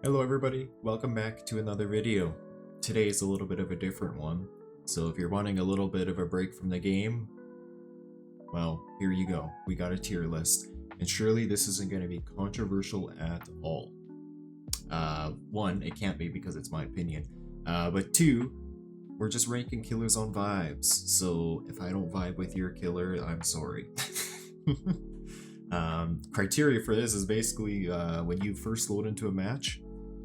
Hello everybody, welcome back to another video. Today is a little bit of a different one, so if you're wanting a little bit of a break from the game, well, here you go. We got a tier list, and surely this isn't going to be controversial at all. One, it can't be because it's my opinion, but two, we're just ranking killers on vibes, so if I don't vibe with your killer, I'm sorry. Criteria for this is basically when you first load into a match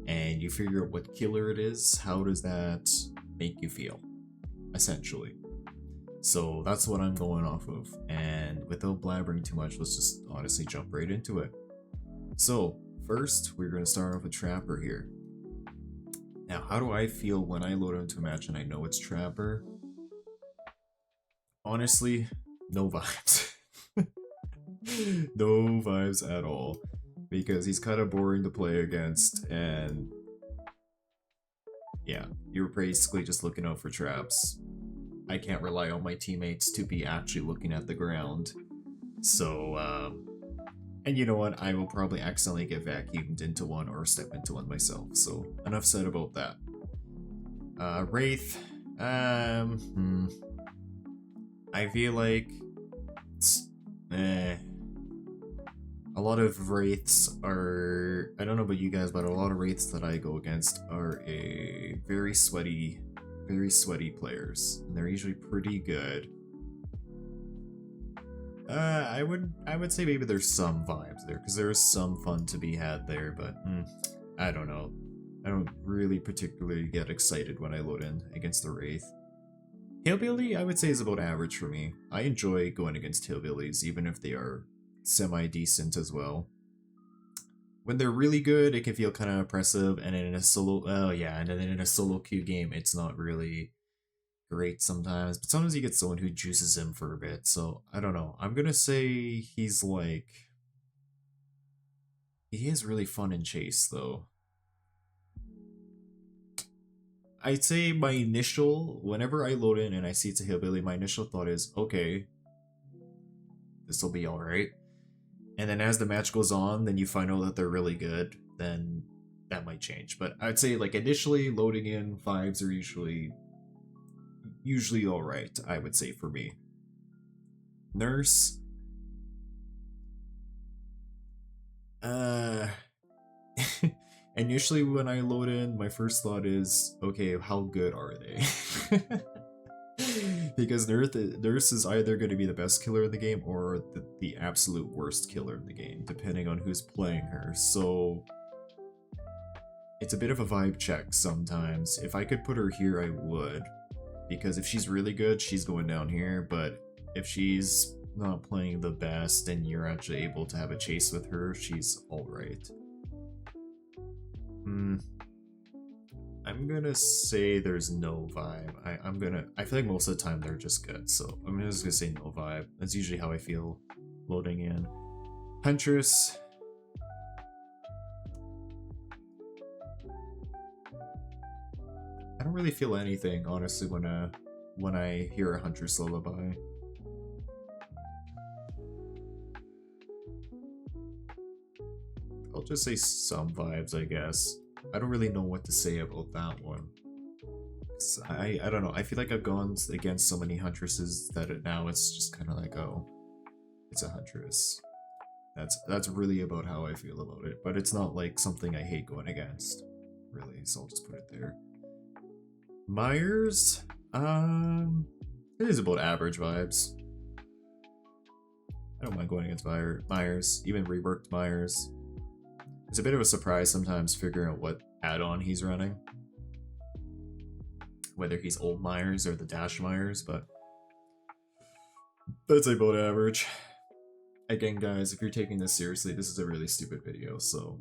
and you figure out what killer it is, how does that make you feel, essentially. So that's what I'm going off of, and without blabbering too much, let's just honestly jump right into it. So first, we're going to start off with Trapper here. Now, how do I feel when I load into a match and I know it's Trapper? Honestly, no vibes. No vibes at all, because he's kind of boring to play against, and yeah, you're basically just looking out for traps. I can't rely on my teammates to be actually looking at the ground, so and you know what, I will probably accidentally get vacuumed into one or step into one myself, so enough said about that. Wraith, I feel like a lot of Wraiths are, I don't know about you guys, but a lot of Wraiths that I go against are very sweaty players, and they're usually pretty good. I would say maybe there's some vibes there, because there's some fun to be had there, but I don't know. I don't really particularly get excited when I load in against the Wraith. Hillbilly, I would say, is about average for me. I enjoy going against Hillbillies, even if they are semi-decent as well. When they're really good, it can feel kind of oppressive, and in a solo, and then in a solo queue game, it's not really great sometimes, but sometimes you get someone who juices him for a bit, so I don't know. I'm gonna say he's like, he is really fun in chase though. I'd say my initial, whenever I load in and I see it's a Hillbilly, my initial thought is, okay, this will be alright. And then as the match goes on, then you find out that they're really good, then that might change. But I'd say, like, initially loading in, vibes are usually alright, I would say, for me. Nurse, initially when I load in, my first thought is, okay, how good are they? Because Nurse is either going to be the best killer in the game or the absolute worst killer in the game, depending on who's playing her. So it's a bit of a vibe check sometimes. If I could put her here, I would, because if she's really good, she's going down here, but if she's not playing the best and you're actually able to have a chase with her, she's alright. I'm gonna say there's no vibe. I feel like most of the time they're just good, so I'm just gonna say no vibe. That's usually how I feel loading in. Huntress, I don't really feel anything, honestly, when I hear a Huntress lullaby. I'll just say some vibes, I guess. I don't really know what to say about that one. I don't know. I feel like I've gone against so many Huntresses that now it's just kind of like, oh, it's a Huntress. That's really about how I feel about it. But it's not like something I hate going against, really. So I'll just put it there. Myers, it is about average vibes. I don't mind going against Myers, even reworked Myers. It's a bit of a surprise sometimes figuring out what add-on he's running. Whether he's old Myers or the Dash Myers, but that's about average. Again, guys, if you're taking this seriously, this is a really stupid video, so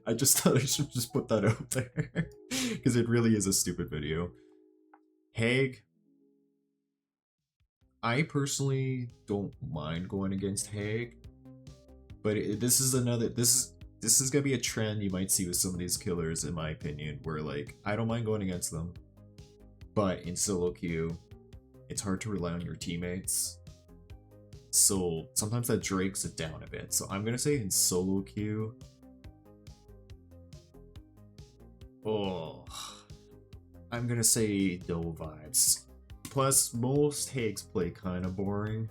I just thought I should just put that out there. Because it really is a stupid video. Hag, I personally don't mind going against Hag, but this is gonna be a trend you might see with some of these killers, in my opinion, where, like, I don't mind going against them, but in solo queue, it's hard to rely on your teammates. So sometimes that drags it down a bit. So I'm gonna say in solo queue, Oh, I'm gonna say no vibes. Plus, most Hags play kind of boring.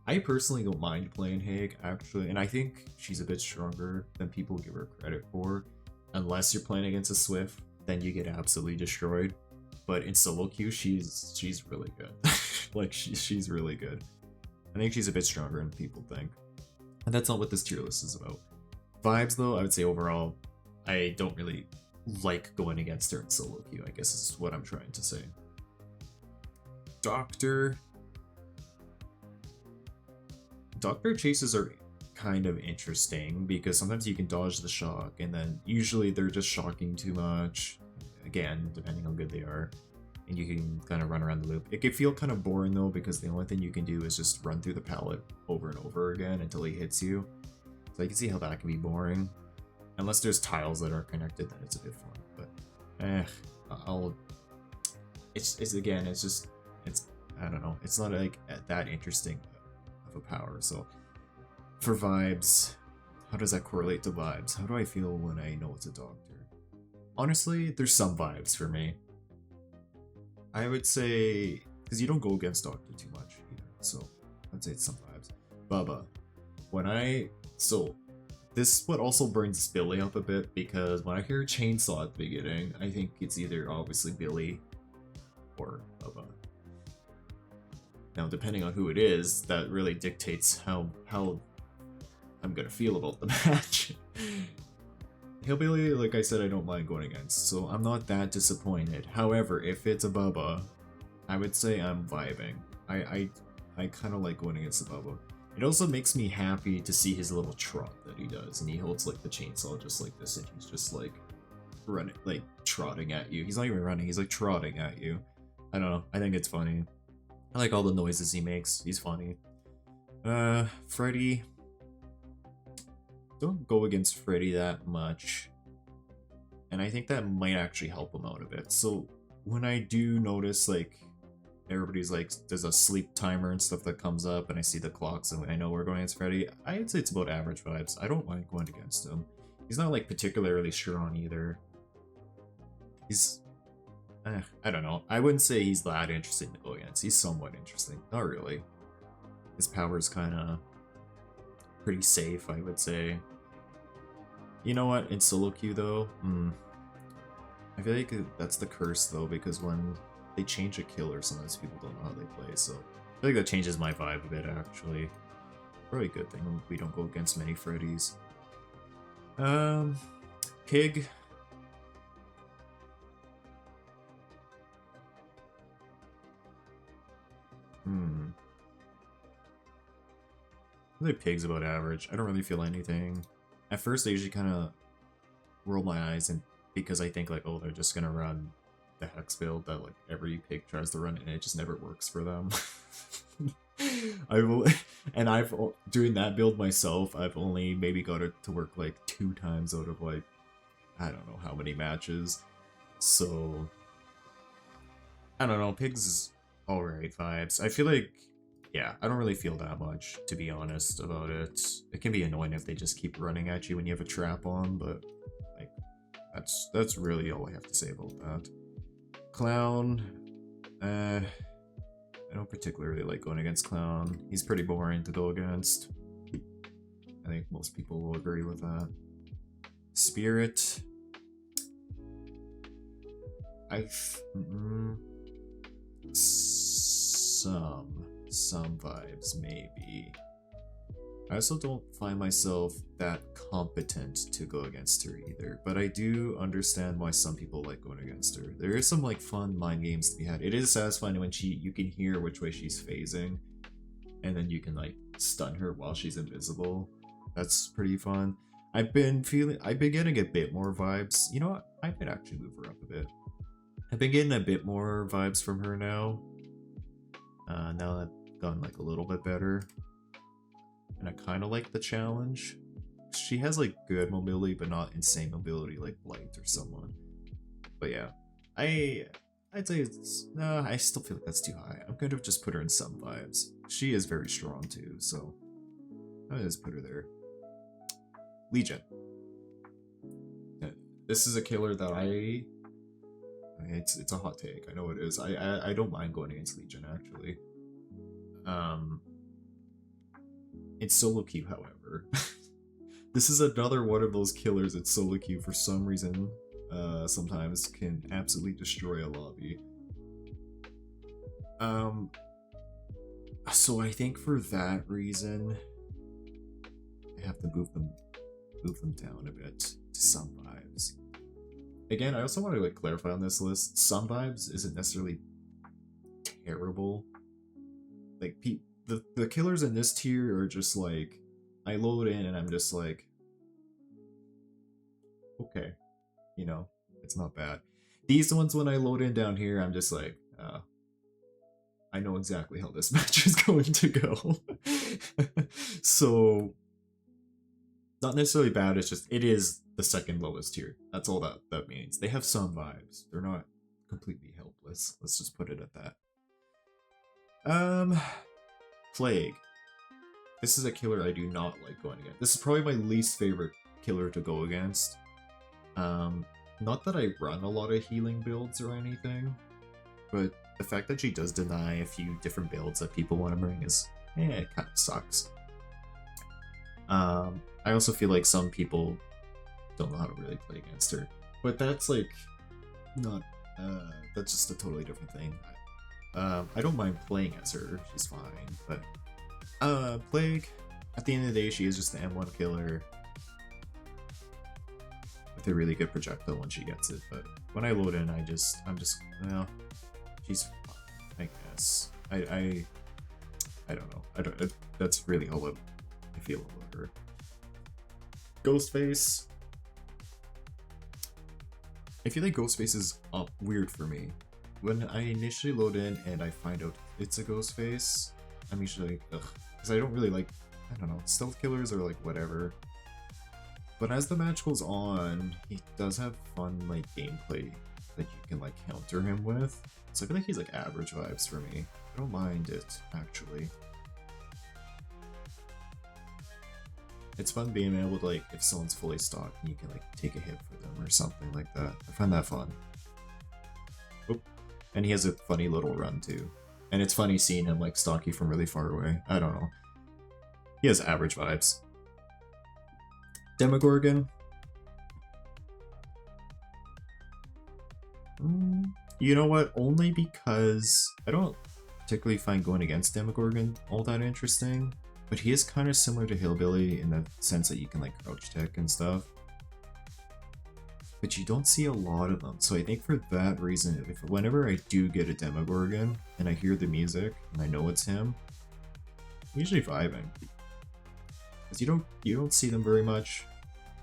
I personally don't mind playing Hag, actually, and I think she's a bit stronger than people give her credit for. Unless you're playing against a Swift, then you get absolutely destroyed. But in solo queue, she's really good. Like, she's really good. I think she's a bit stronger than people think. And that's not what this tier list is about. Vibes, though, I would say overall, I don't really like going against her in solo queue, I guess is what I'm trying to say. Doctor chases are kind of interesting because sometimes you can dodge the shock and then usually they're just shocking too much, again, depending on how good they are, and you can kind of run around the loop. It can feel kind of boring though because the only thing you can do is just run through the pallet over and over again until he hits you. So I can see how that can be boring. Unless there's tiles that are connected, then it's a bit fun. But it's I don't know. It's not like that interesting of a power. So for vibes, how does that correlate to vibes? How do I feel when I know it's a doctor? Honestly, there's some vibes for me. I would say, because you don't go against doctor too much either. So I'd say it's some vibes. Bubba. This what also brings Billy up a bit, because when I hear chainsaw at the beginning, I think it's either obviously Billy or Bubba. Now, depending on who it is, that really dictates how I'm gonna feel about the match. Hillbilly, like I said, I don't mind going against, so I'm not that disappointed. However, if it's a Bubba, I would say I'm vibing. I kind of like going against the Bubba. It also makes me happy to see his little trot that he does, and he holds like the chainsaw just like this, and he's just like running, like trotting at you. He's not even running, he's like trotting at you. I don't know, I think it's funny. I like all the noises he makes, he's funny. Freddy. Don't go against Freddy that much, and I think that might actually help him out a bit. So when I do notice like everybody's like, there's a sleep timer and stuff that comes up, and I see the clocks and I know we're going against Freddy, I'd say it's about average vibes. I don't mind going against him. He's not like particularly strong either. He's, I don't know. I wouldn't say he's that interesting to go against. He's somewhat interesting. Not really. His power's kind of pretty safe, I would say. You know what? In solo queue though, I feel like that's the curse though, because when they change a killer, sometimes people don't know how they play, so I feel like that changes my vibe a bit, actually. Probably a good thing we don't go against many Freddys. Pig. I think Pig's about average. I don't really feel anything. At first, I usually kind of roll my eyes, and because I think like, oh, they're just gonna run the hex build that like every pig tries to run, and it just never works for them. I've doing that build myself, I've only maybe got it to work like 2 times out of like, I don't know how many matches. So I don't know, Pigs is alright vibes. I feel like, yeah, I don't really feel that much, to be honest, about it. It can be annoying if they just keep running at you when you have a trap on, but like that's really all I have to say about that. Clown, I don't particularly like going against Clown. He's pretty boring to go against. I think most people will agree with that. Spirit. Some vibes, maybe. I also don't find myself that competent to go against her either, but I do understand why some people like going against her. There is some like fun mind games to be had. It is satisfying when you can hear which way she's phasing, and then you can like stun her while she's invisible. That's pretty fun. I've been getting a bit more vibes. You know what? I might actually move her up a bit. I've been getting a bit more vibes from her now. Now that I've gotten like a little bit better. And I kind of like the challenge. She has like good mobility, but not insane mobility like Blight or someone. But yeah, I'd say it's, I still feel like that's too high. I'm gonna just put her in some vibes. She is very strong too, so I'll just put her there. Legion. this is a killer that it's a hot take. I know it is. I don't mind going against Legion actually. It's solo queue, however. This is another one of those killers that solo queue for some reason sometimes can absolutely destroy a lobby. So I think for that reason, I have to move them down a bit to some vibes. Again, I also want to like clarify on this list. Some vibes isn't necessarily terrible. Like the killers in this tier are just like, I load in and I'm just like, okay, you know, it's not bad. These ones when I load in down here, I'm just like, I know exactly how this match is going to go. So, not necessarily bad, it's just, it is the second lowest tier. That's all that means. They have some vibes. They're not completely helpless. Let's just put it at that. Plague. This is a killer I do not like going against. This is probably my least favorite killer to go against. Not that I run a lot of healing builds or anything, but the fact that she does deny a few different builds that people want to bring is, it kind of sucks. I also feel like some people don't know how to really play against her, but that's like not. That's just a totally different thing. I don't mind playing as her; she's fine. But Plague, at the end of the day, she is just the M1 killer with a really good projectile when she gets it. But when I load in, I'm just, well, she's fine, I guess. I don't know. That's really how I feel about her. Ghostface. I feel like Ghostface is weird for me. When I initially load in and I find out it's a Ghostface, I'm usually like, ugh. Because I don't really like, I don't know, stealth killers are like whatever. But as the match goes on, he does have fun like gameplay that you can like counter him with. So I feel like he's like average vibes for me. I don't mind it, actually. It's fun being able to like, if someone's fully stocked, you can like take a hit for them or something like that. I find that fun. Oop. And he has a funny little run too. And it's funny seeing him like stalk you from really far away. I don't know. He has average vibes. Demogorgon. You know what? Only because I don't particularly find going against Demogorgon all that interesting. But he is kind of similar to Hillbilly in the sense that you can like crouch tech and stuff. But you don't see a lot of them, so I think for that reason, whenever I do get a Demogorgon and I hear the music and I know it's him, I'm usually vibing. Because you don't see them very much,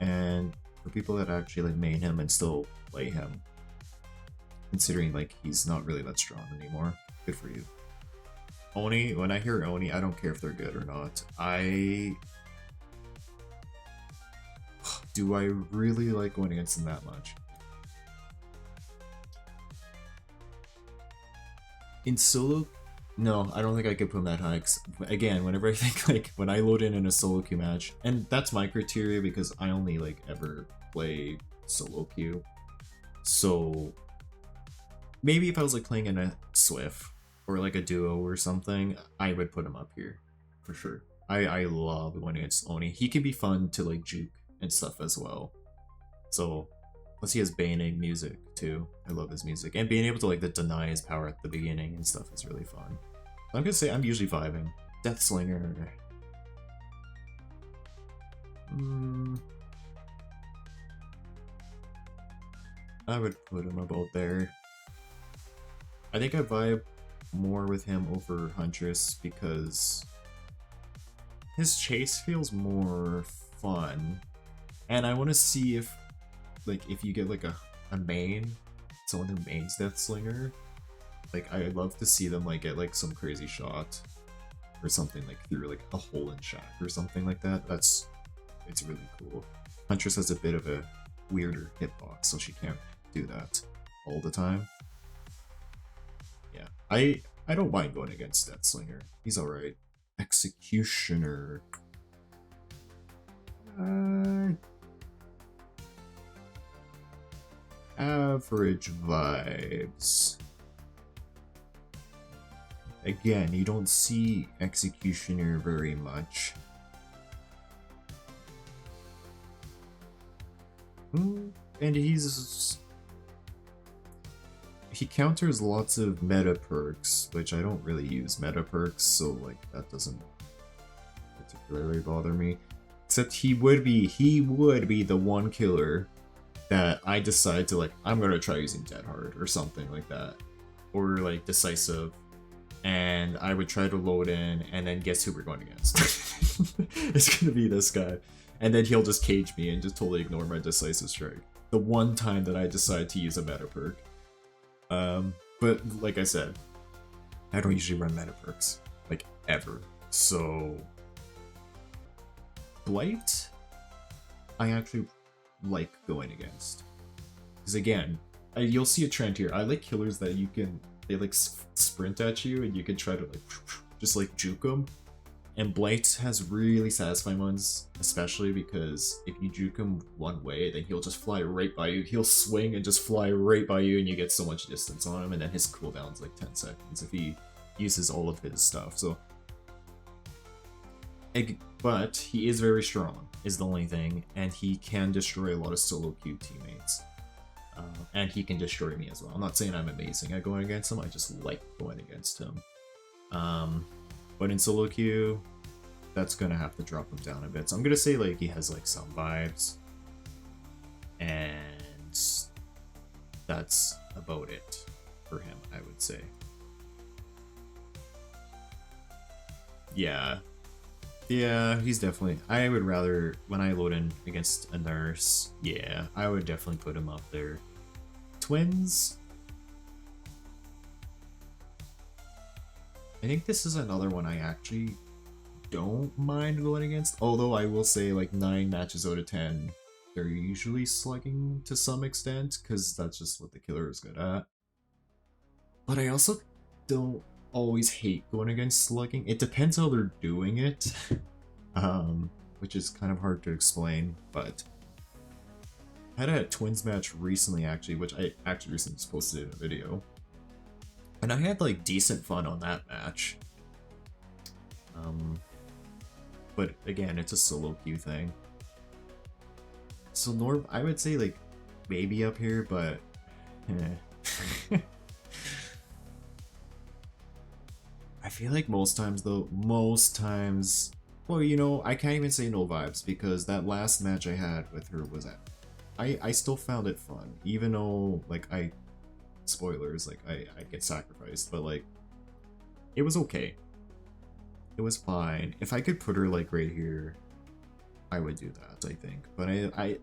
and for people that actually like main him and still play him, considering like he's not really that strong anymore, good for you. Oni, when I hear Oni, I don't care if they're good or not. Do I really like going against them that much? In solo? No, I don't think I could put him that high. Again, whenever I think like, when I load in a solo queue match, and that's my criteria because I only like ever play solo queue. So maybe if I was like playing in a Swift or like a duo or something, I would put him up here for sure. I love when it's Oni. He can be fun to like juke and stuff as well. So plus he has baning music too. I love his music, and being able to like deny his power at the beginning and stuff is really fun. I'm gonna say I'm usually vibing. Death Slinger. I would put him about there. I think I vibe more with him over Huntress because his chase feels more fun. And I want to see if you get like a main, someone who mains Death Slinger, like I'd love to see them like get like some crazy shot or something like through like a hole in shack or something like that. It's really cool. Huntress has a bit of a weirder hitbox, so she can't do that all the time. Yeah, I don't mind going against Death Slinger. He's alright. Executioner. average vibes. Again, you don't see Executioner very much. And he counters lots of meta perks, which I don't really use meta perks, so like that doesn't particularly bother me. Except he would be the one killer that I decide to like, I'm gonna try using Dead Hard or something like that, or like Decisive, and I would try to load in, and then guess who we're going against? It's gonna be this guy, and then he'll just cage me and just totally ignore my Decisive Strike. The one time that I decide to use a meta perk. But like I said, I don't usually run meta perks, like ever. So Blight, I actually like going against, because again, you'll see a trend here. I like killers that they like sprint at you and you can try to like just like juke them. And Blight has really satisfying ones, especially because if you juke him one way, then he'll just fly right by you. He'll swing and just fly right by you, and you get so much distance on him, and then his cooldown's like 10 seconds if he uses all of his stuff. So, but he is very strong, is the only thing, and he can destroy a lot of solo queue teammates. And he can destroy me as well. I'm not saying I'm amazing at going against him, I just like going against him. But in solo queue, that's gonna have to drop him down a bit. So I'm gonna say like he has like some vibes, and that's about it for him, I would say. Yeah, he's definitely. I would rather, when I load in against a nurse, yeah, I would definitely put him up there. Twins. I think this is another one I actually don't mind going against, although I will say like 9 matches out of 10, they're usually slugging to some extent, because that's just what the killer is good at. But I also don't always hate going against slugging. It depends how they're doing it, which is kind of hard to explain, but I had a Twins match recently actually, which I actually recently just posted in a video. And I had like decent fun on that match. But again, it's a solo queue thing. So I would say like maybe up here, but I feel like most times, well, you know, I can't even say no vibes, because that last match I had with her was I still found it fun, even though like spoilers, like I get sacrificed, but like it was okay. It was fine. If I could put her like right here, I would do that, I think. But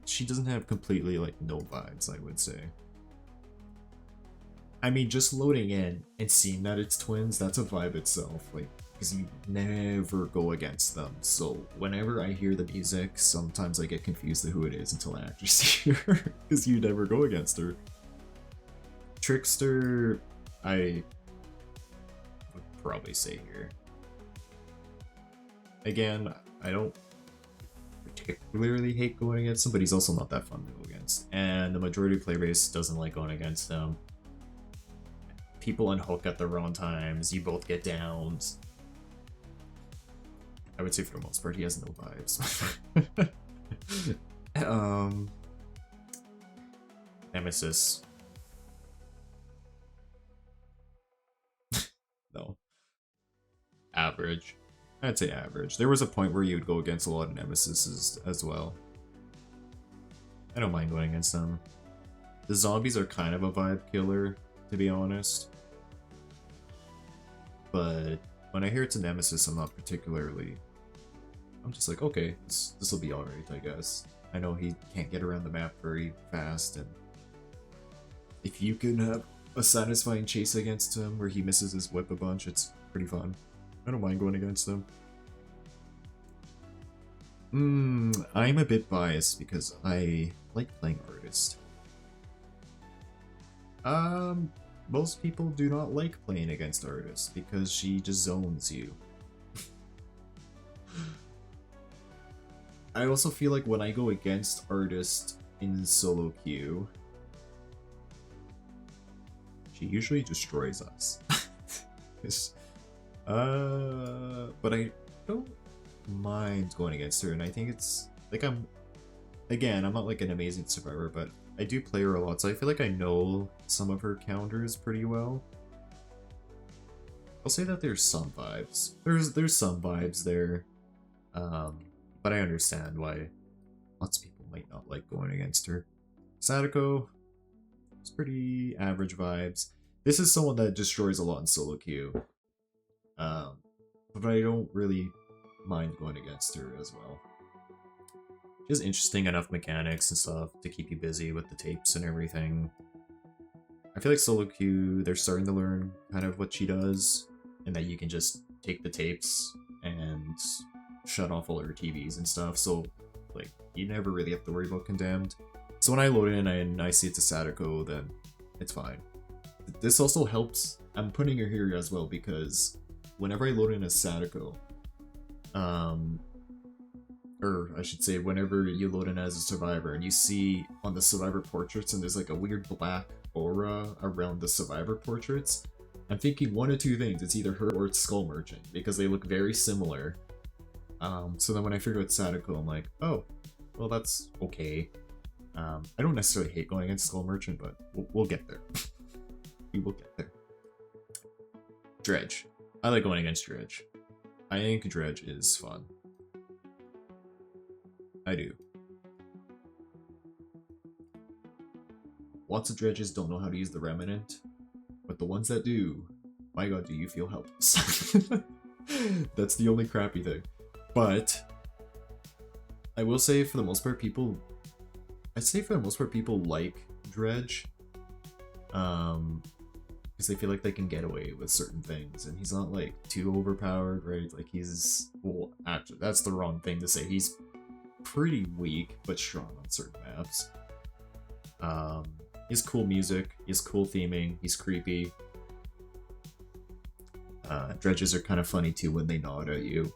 she doesn't have completely like no vibes, I would say. I mean, just loading in and seeing that it's twins, that's a vibe itself, like, because you never go against them. So whenever I hear the music, sometimes I get confused at who it is until I actually see her, because you never go against her. Trickster, I would probably say here. Again, I don't particularly hate going against him, but he's also not that fun to go against. And the majority of play base doesn't like going against him. People unhook at the wrong times, you both get downed. I would say for the most part, he has no vibes. Nemesis. No. Average. I'd say average. There was a point where you would go against a lot of Nemesis as well. I don't mind going against them. The zombies are kind of a vibe killer, to be honest. But when I hear it's a Nemesis, I'm not particularly... I'm just like, okay, this will be alright, I guess. I know he can't get around the map very fast, and if you can have a satisfying chase against him where he misses his whip a bunch, it's pretty fun. I don't mind going against him. I'm a bit biased because I like playing Artist. Most people do not like playing against Artist because she just zones you. I also feel like when I go against Artist in solo queue, She usually destroys us. But I don't mind going against her, and I think it's like I'm not like an amazing survivor, but I do play her a lot, so I feel like I know some of her counters pretty well. I'll say that there's some vibes. There's some vibes there, but I understand why lots of people might not like going against her. Sadako, it's pretty average vibes. This is someone that destroys a lot in solo queue, but I don't really mind going against her as well. She has interesting enough mechanics and stuff to keep you busy with the tapes and everything. I feel like solo queue, they're starting to learn kind of what she does, and that you can just take the tapes and shut off all her TVs and stuff, so like you never really have to worry about Condemned. So when I load in and I see it's a Sadako, then it's fine. This also helps, I'm putting her here as well, because whenever I load in a Sadako, or I should say whenever you load in as a survivor and you see on the survivor portraits and there's like a weird black aura around the survivor portraits, I'm thinking one of two things. It's either her or it's Skull Merchant, because they look very similar. So then when I figure out Sadako, I'm like, oh, well that's okay. I don't necessarily hate going against Skull Merchant, but we'll get there. We will get there. Dredge. I like going against Dredge. I think Dredge is fun. I do. Lots of Dredges don't know how to use the Remnant, but the ones that do, my god, do you feel helpless. That's the only crappy thing. But I will say, for the most part, people like Dredge, because they feel like they can get away with certain things, and he's not like too overpowered, right? Like he's, well, actually, that's the wrong thing to say. He's pretty weak but strong on certain maps. He has cool music, he has cool theming, he's creepy. Dredges are kind of funny too when they nod at you.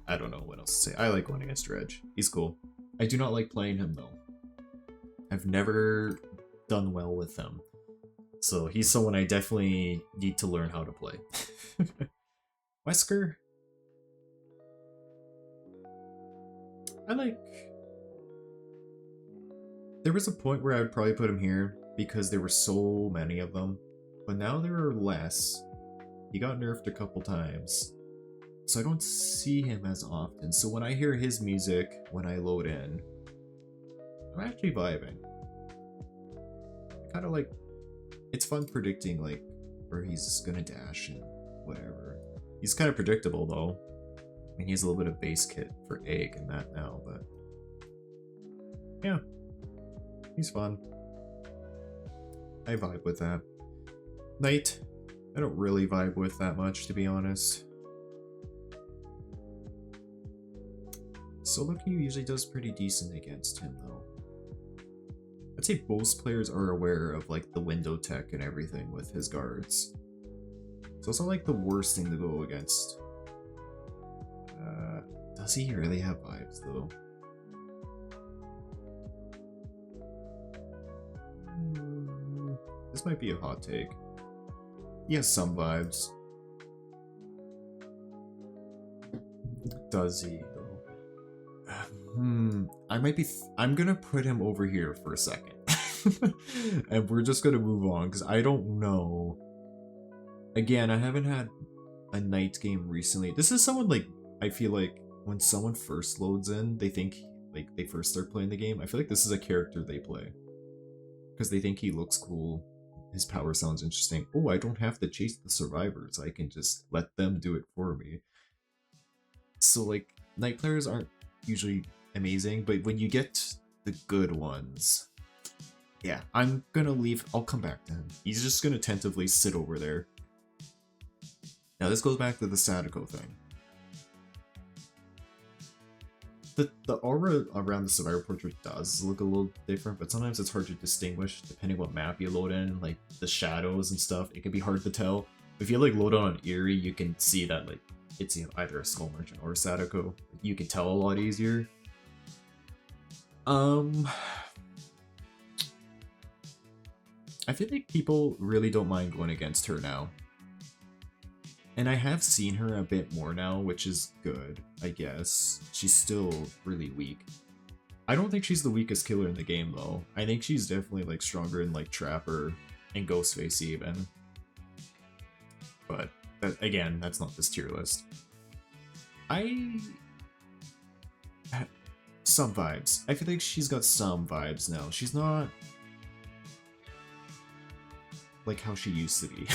I don't know what else to say. I like going against Dredge. He's cool. I do not like playing him though. I've never done well with him. So he's someone I definitely need to learn how to play. Wesker? There was a point where I would probably put him here because there were so many of them, but now there are less. He got nerfed a couple times, so I don't see him as often. So when I hear his music, when I load in, I'm actually vibing. Kind of like, it's fun predicting like where he's gonna dash and whatever. He's kind of predictable though. I mean, he has a little bit of base kit for egg and that now, but yeah, he's fun. I vibe with that. Knight, I don't really vibe with that much, to be honest. Solo queue usually does pretty decent against him though. I'd say most players are aware of like the window tech and everything with his guards. So it's not like the worst thing to go against. Does he really have vibes though? This might be a hot take. He has some vibes. Does he though? I'm gonna put him over here for a second. And we're just gonna move on because I don't know. Again, I haven't had a night game recently. This is someone like, I feel like when someone first loads in, they think like they first start playing the game. I feel like this is a character they play because they think he looks cool. His power sounds interesting. Oh, I don't have to chase the survivors. I can just let them do it for me. So like, night players aren't usually amazing, but when you get the good ones, yeah, I'm gonna leave. I'll come back to him. He's just gonna tentatively sit over there. Now this goes back to the Sadako thing. The aura around the survivor portrait does look a little different, but sometimes it's hard to distinguish depending what map you load in, like the shadows and stuff. It can be hard to tell. If you like load on Eerie, you can see that like it's either a Skull Merchant or a Sadako. You can tell a lot easier. I I feel like people really don't mind going against her now. And I have seen her a bit more now, which is good, I guess. She's still really weak. I don't think she's the weakest killer in the game, though. I think she's definitely, like, stronger in, like, Trapper and Ghostface, even. But, again, that's not this tier list. Some vibes. I feel like she's got some vibes now. She's not like how she used to be.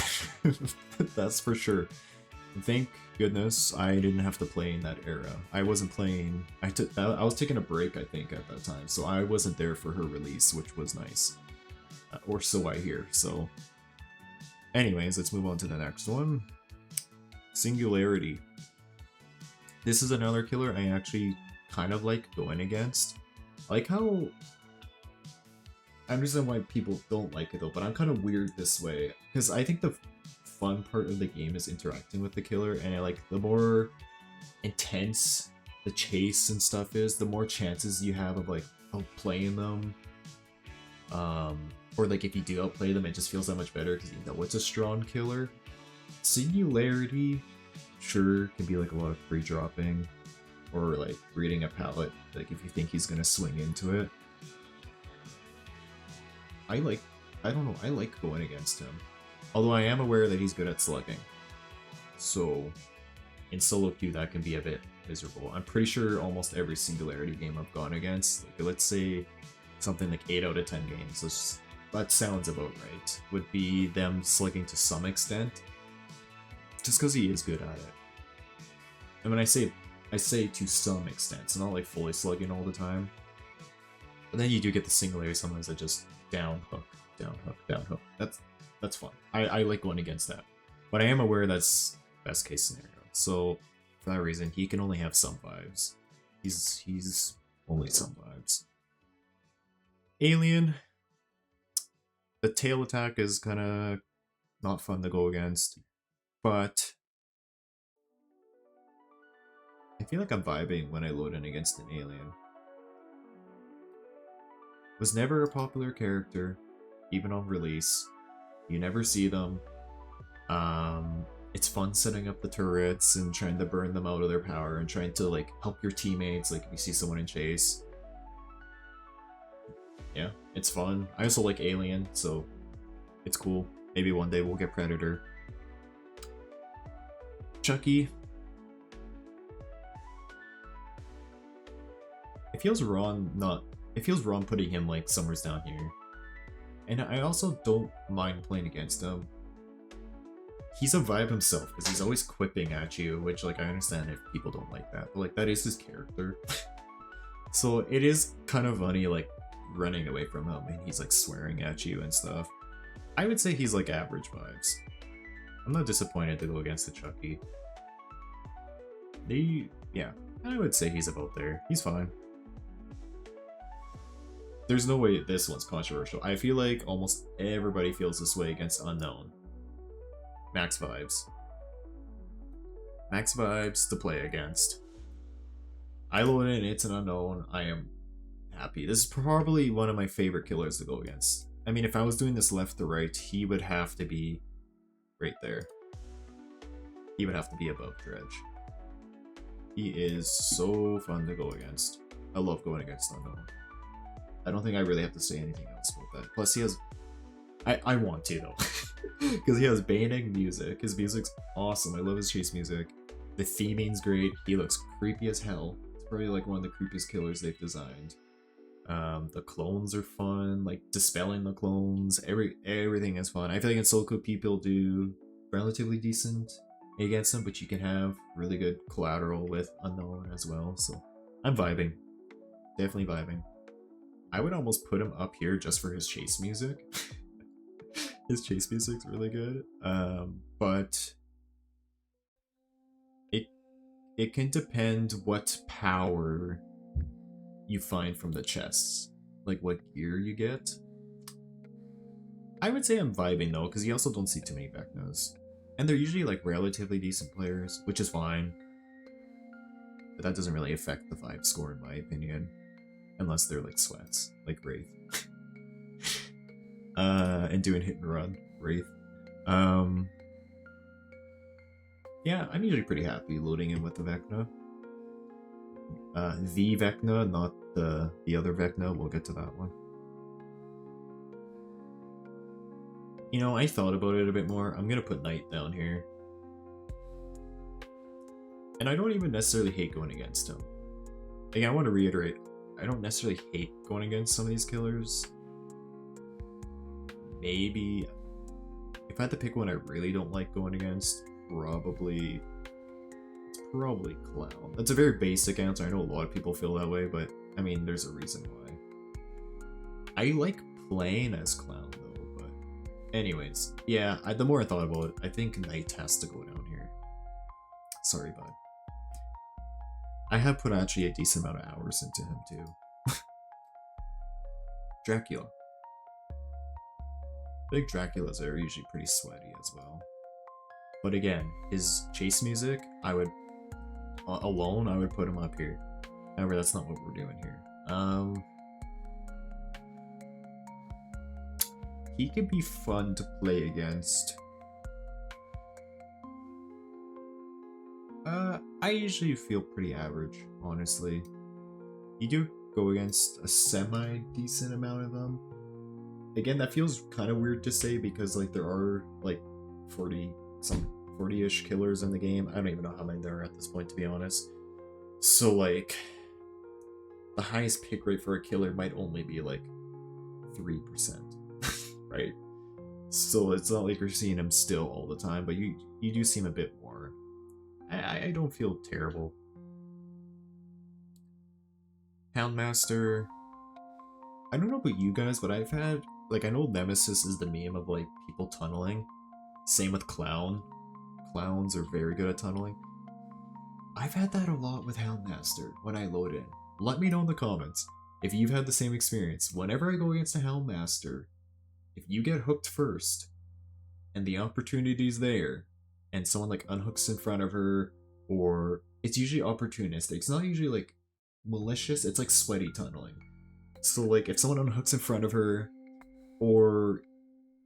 That's for sure. Thank goodness I didn't have to play in that era. I wasn't playing. I was taking a break, I think, at that time, so I wasn't there for her release, which was nice. Or so I hear. So, anyways, let's move on to the next one. Singularity. This is another killer I actually kind of like going against. I like how... I understand why people don't like it though, but I'm kind of weird this way. Because I think the fun part of the game is interacting with the killer, and I like the more intense the chase and stuff is, the more chances you have of like outplaying them. Or like if you do outplay them, it just feels that much better because you know it's a strong killer. Singularity, sure, can be like a lot of free dropping, or like reading a palette, like if you think he's gonna swing into it. I don't know, I like going against him. Although I am aware that he's good at slugging. So, in solo queue that can be a bit miserable. I'm pretty sure almost every Singularity game I've gone against, like, let's say something like 8 out of 10 games, that sounds about right, would be them slugging to some extent. Just because he is good at it. And when I say to some extent, it's not like fully slugging all the time. But then you do get the Singularity sometimes that just down hook, down hook, down hook. That's fun. I like going against that. But I am aware that's best case scenario. So for that reason, he can only have some vibes. He's only some vibes. Alien. The tail attack is kind of not fun to go against, but I feel like I'm vibing when I load in against an alien. Was never a popular character, even on release. You never see them. It's fun setting up the turrets and trying to burn them out of their power and trying to like help your teammates, like if you see someone in chase. Yeah, it's fun. I also like Alien, so it's cool. Maybe one day we'll get Predator. Chucky. It feels wrong putting him like somewhere down here. And I also don't mind playing against him. He's a vibe himself, because he's always quipping at you, which like I understand if people don't like that, but like that is his character. So it is kind of funny like running away from him and he's like swearing at you and stuff. I would say he's like average vibes. I'm not disappointed to go against the Chucky. Yeah, I would say he's about there. He's fine. There's no way this one's controversial. I feel like almost everybody feels this way against Unknown. Max vibes. Max vibes to play against. I load in, it's an Unknown. I am happy. This is probably one of my favorite killers to go against. I mean, if I was doing this left to right, he would have to be right there. He would have to be above Dredge. He is so fun to go against. I love going against Unknown. I don't think I really have to say anything else about that. Plus, he has... I want to, though. Because he has baning music. His music's awesome. I love his chase music. The theming's great. He looks creepy as hell. It's probably like one of the creepiest killers they've designed. The clones are fun. Like, dispelling the clones. Everything is fun. I feel like in solo people do relatively decent against him, but you can have really good collateral with Unknown as well. So, I'm vibing. Definitely vibing. I would almost put him up here just for his chase music. His chase music's really good. But it can depend what power you find from the chests. Like what gear you get. I would say I'm vibing though, because you also don't see too many vecnas. And they're usually like relatively decent players, which is fine. But that doesn't really affect the vibe score in my opinion. Unless they're like sweats, like Wraith. and doing hit and run Wraith. Yeah, I'm usually pretty happy loading in with the vecna. The vecna, not the other vecna. We'll get to that one. You know, I thought about it a bit more. I'm gonna put Knight down here. And I don't even necessarily hate going against him. Again, I want to reiterate, I don't necessarily hate going against some of these killers. Maybe, if I had to pick one I really don't like going against, it's probably Clown. That's a very basic answer. I know a lot of people feel that way, but I mean, there's a reason why. I like playing as Clown though, but anyways, yeah, the more I thought about it, I think Knight has to go down here. Sorry, bud. I have put actually a decent amount of hours into him too. Dracula. Big Draculas are usually pretty sweaty as well. But again, his chase music, I would put him up here. However, that's not what we're doing here. He could be fun to play against. I usually feel pretty average, honestly. You do go against a semi-decent amount of them. Again, that feels kind of weird to say because like there are like 40-ish killers in the game. I don't even know how many there are at this point, to be honest. So like, the highest pick rate for a killer might only be like 3%, right? So it's not like you're seeing him still all the time, but you do see him a bit more. I don't feel terrible. Houndmaster. I don't know about you guys, but I've had, like, I know Nemesis is the meme of, like, people tunneling. Same with Clown. Clowns are very good at tunneling. I've had that a lot with Houndmaster when I load in. Let me know in the comments if you've had the same experience. Whenever I go against a Houndmaster, if you get hooked first, and the opportunity's there, and someone like unhooks in front of her, or it's usually opportunistic. It's not usually like malicious, it's like sweaty tunneling. So like if someone unhooks in front of her, or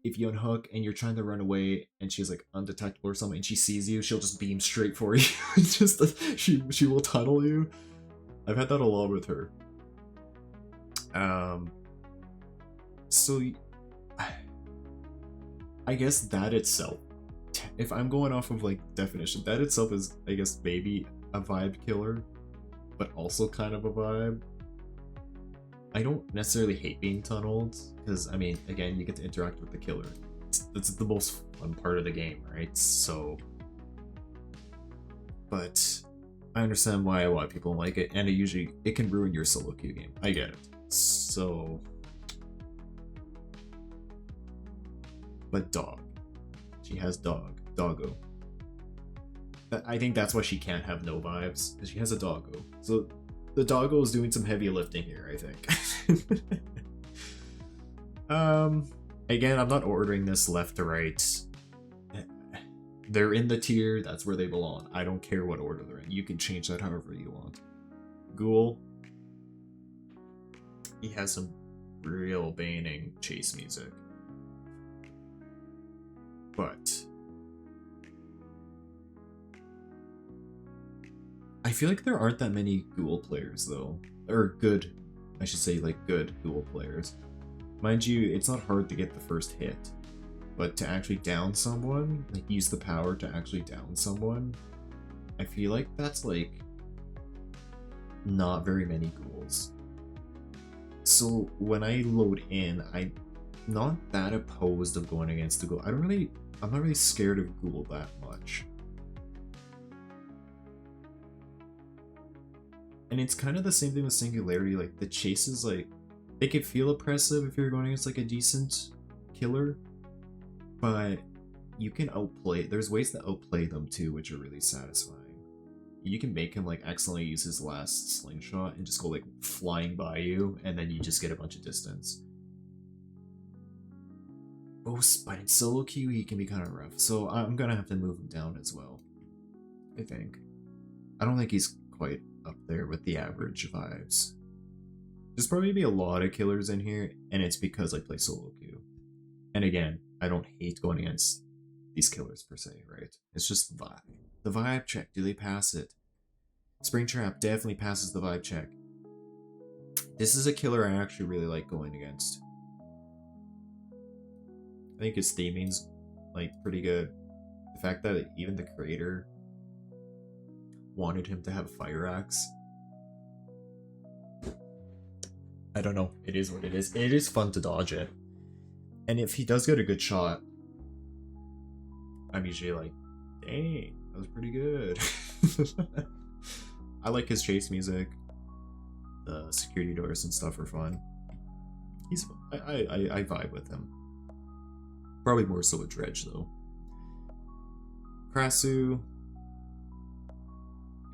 if you unhook and you're trying to run away and she's like undetectable or something and she sees you, she'll just beam straight for you. Just she will tunnel you. I've had that a lot with her. So I guess that itself, if I'm going off of like definition, that itself is, I guess, maybe a vibe killer, but also kind of a vibe. I don't necessarily hate being tunneled, because I mean, again, you get to interact with the killer. It's the most fun part of the game, right? So, but I understand why a lot of people like it, and it can ruin your solo queue game. I get it. So, but dog. She has doggo. I think that's why she can't have no vibes, because she has a doggo. So the doggo is doing some heavy lifting here, I think. Again, I'm not ordering this left to right. They're in the tier, that's where they belong. I don't care what order they're in. You can change that however you want. Ghoul. He has some real baning chase music. But I feel like there aren't that many Ghoul players though. Or good, I should say, like good Ghoul players. Mind you, it's not hard to get the first hit. But to actually down someone, like use the power to actually down someone, I feel like that's like not very many Ghouls. So when I load in, I'm not that opposed of going against the Ghoul. I'm not really scared of Ghoul that much. And it's kind of the same thing with Singularity. Like the chases, like they can feel oppressive if you're going against like a decent killer, but you can outplay. There's ways to outplay them too, which are really satisfying. You can make him like accidentally use his last slingshot and just go like flying by you, and then you just get a bunch of distance. Oh, but in solo queue he can be kind of rough, so I'm gonna have to move him down as well. I think. I don't think he's quite up there with the average vibes. There's probably be a lot of killers in here, and it's because I play solo queue. And again, I don't hate going against these killers per se, right? It's just the vibe. The vibe check, do they pass it? Springtrap definitely passes the vibe check. This is a killer I actually really like going against. I think his theming's like pretty good. The fact that even the creator wanted him to have a fire axe. I don't know. It is what it is. It is fun to dodge it. And if he does get a good shot, I'm usually like, dang, that was pretty good. I like his chase music. The security doors and stuff are fun. He's fun. I vibe with him. Probably more so with Dredge though. Krasu.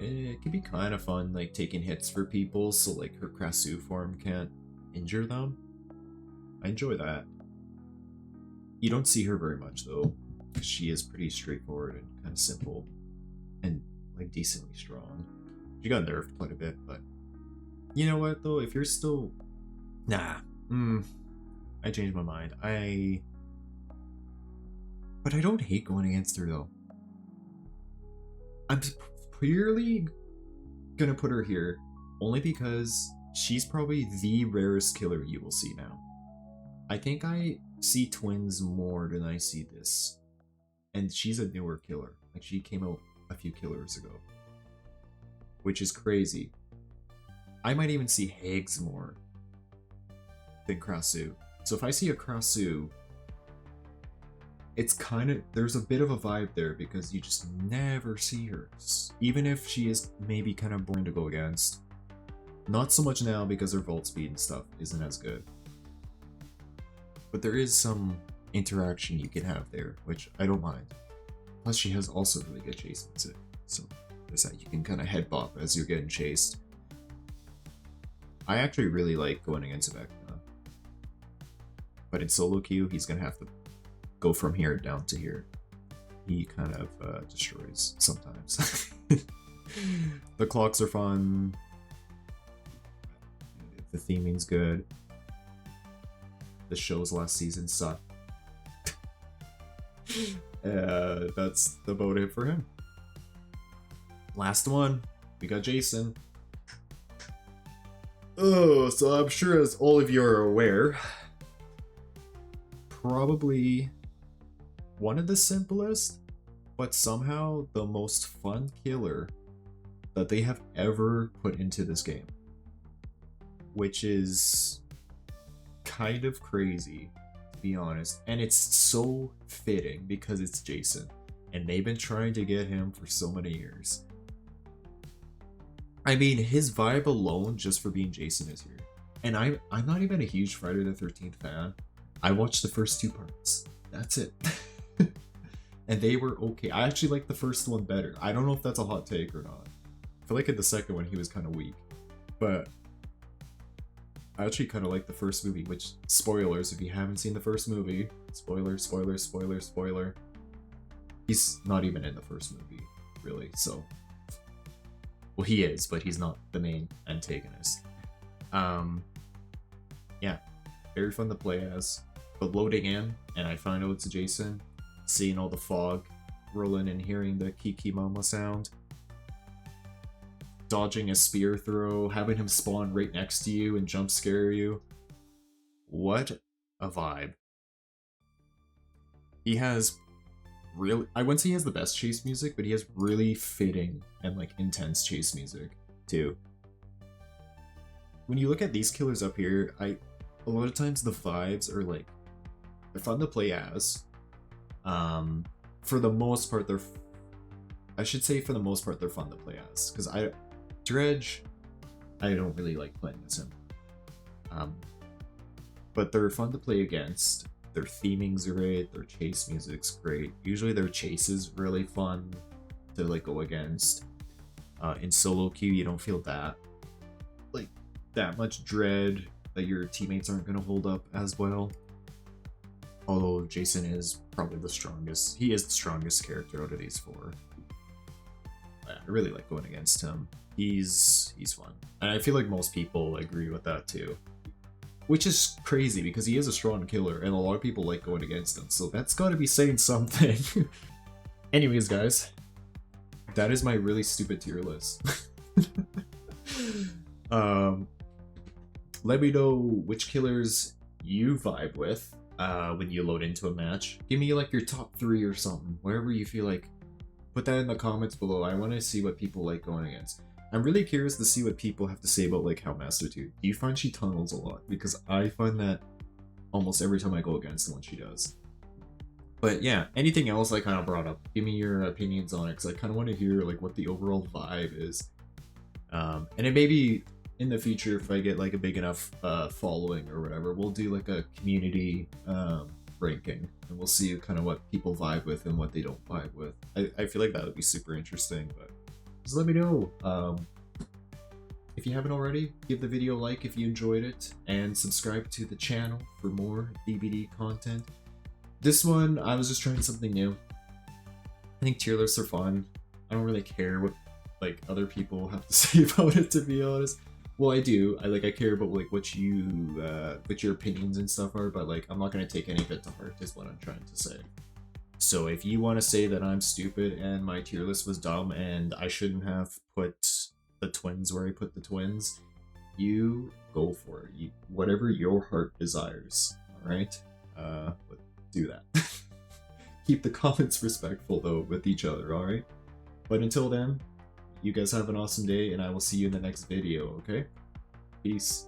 It can be kind of fun, like taking hits for people, so like her Krasu form can't injure them. I enjoy that. You don't see her very much though, because she is pretty straightforward and kind of simple, and like decently strong. She got nerfed quite a bit, but you know what though? If you're still, I changed my mind. But I don't hate going against her though. I'm purely gonna put her here only because she's probably the rarest killer you will see now. I think I see twins more than I see this, and she's a newer killer. Like she came out a few killers ago, which is crazy. I might even see Hags more than Krasu. So if I see a Krasu, it's kind of, there's a bit of a vibe there because you just never see her. Even if she is maybe kind of boring to go against. Not so much now because her vault speed and stuff isn't as good. But there is some interaction you can have there, which I don't mind. Plus she has also really good chase music. So there's that, you can kind of head bop as you're getting chased. I actually really like going against vecna. But in solo queue, he's gonna have to go from here down to here. He kind of destroys sometimes. The clocks are fun. The theming's good. The shows last season sucked. That's about it for him. Last one, we got Jason. Oh, so I'm sure as all of you are aware, probably one of the simplest, but somehow the most fun killer that they have ever put into this game. Which is kind of crazy, to be honest. And it's so fitting because it's Jason. And they've been trying to get him for so many years. I mean, his vibe alone, just for being Jason, is here. And I'm not even a huge Friday the 13th fan. I watched the first 2 parts. That's it. And they were okay. I actually like the first one better. I don't know if that's a hot take or not. I feel like in the second one he was kind of weak. But I actually kind of like the first movie, which, spoilers, if you haven't seen the first movie, spoiler, spoiler, spoiler, spoiler, he's not even in the first movie, really, so. Well, he is, but he's not the main antagonist. Yeah, very fun to play as. But loading in, and I find out it's Jason, seeing all the fog rolling and hearing the Kiki Mama sound, dodging a spear throw, having him spawn right next to you and jump scare you. What a vibe. He has really, I wouldn't say he has the best chase music, but he has really fitting and like intense chase music too. When you look at these killers up here, a lot of times the vibes are like, they're fun to play as. For the most part, I should say for the most part, they're fun to play as. Because Dredge, I don't really like playing as him. But they're fun to play against. Their theming's great, their chase music's great. Usually their chase is really fun to like go against. In solo queue, you don't feel that much dread that your teammates aren't going to hold up as well. Although Jason is probably the strongest. He is the strongest character out of these 4. I really like going against him. He's fun. And I feel like most people agree with that too. which is crazy because he is a strong killer and a lot of people like going against him, so that's gotta be saying something. Anyways, guys, that is my really stupid tier list. Let me know which killers you vibe with when you load into a match. Give me like your top 3 or something, wherever you feel like. Put that in the comments below. I want to see what people like going against. I'm really curious to see what people have to say about like Hellmaster 2. Do you find she tunnels a lot? Because I find that almost every time I go against the one she does. But yeah, anything else I kind of brought up, give me your opinions on it, because I kind of want to hear like what the overall vibe is. And it maybe in the future, if I get like a big enough following or whatever, we'll do like a community ranking, and we'll see kind of what people vibe with and what they don't vibe with. I feel like that would be super interesting, but just let me know. If you haven't already, give the video a like if you enjoyed it, and subscribe to the channel for more DBD content. This one, I was just trying something new. I think tier lists are fun. I don't really care what like other people have to say about it, to be honest. Well, I do. I care about like what your opinions and stuff are, but like I'm not gonna take any of it to heart, is what I'm trying to say. So if you want to say that I'm stupid and my tier list was dumb and I shouldn't have put the twins where I put the twins, you go for it. Whatever your heart desires. All right, but do that. Keep the comments respectful though with each other. All right. But until then, you guys have an awesome day, and I will see you in the next video, okay? Peace.